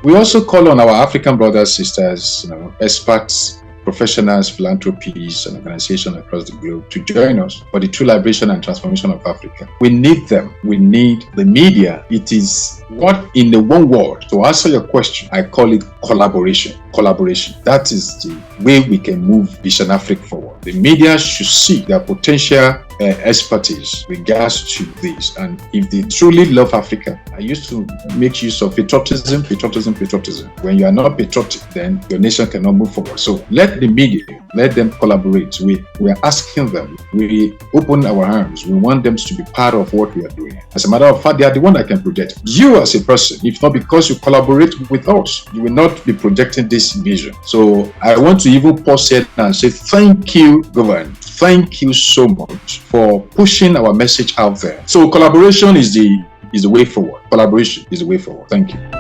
We also call on our African brothers, sisters, experts, professionals, philanthropists, and organizations across the globe to join us for the true liberation and transformation of Africa. We need them. We need the media. It is what, in the one word, to answer your question, I call it collaboration. Collaboration. That is the way we can move Vision Afrique forward. The media should see their potential expertise regards to this, and if they truly love Africa. I used to make use of patriotism. When you are not patriotic, then your nation cannot move forward. So let the media, let them collaborate. We are asking them, we open our arms, we want them to be part of what we are doing. As a matter of fact, they are the one that can project. You as a person, if not because you collaborate with us, you will not be projecting this vision. So I want to even pause here and say thank you, government. Thank you so much for pushing our message out there. So collaboration is the way forward. Collaboration is the way forward. Thank you.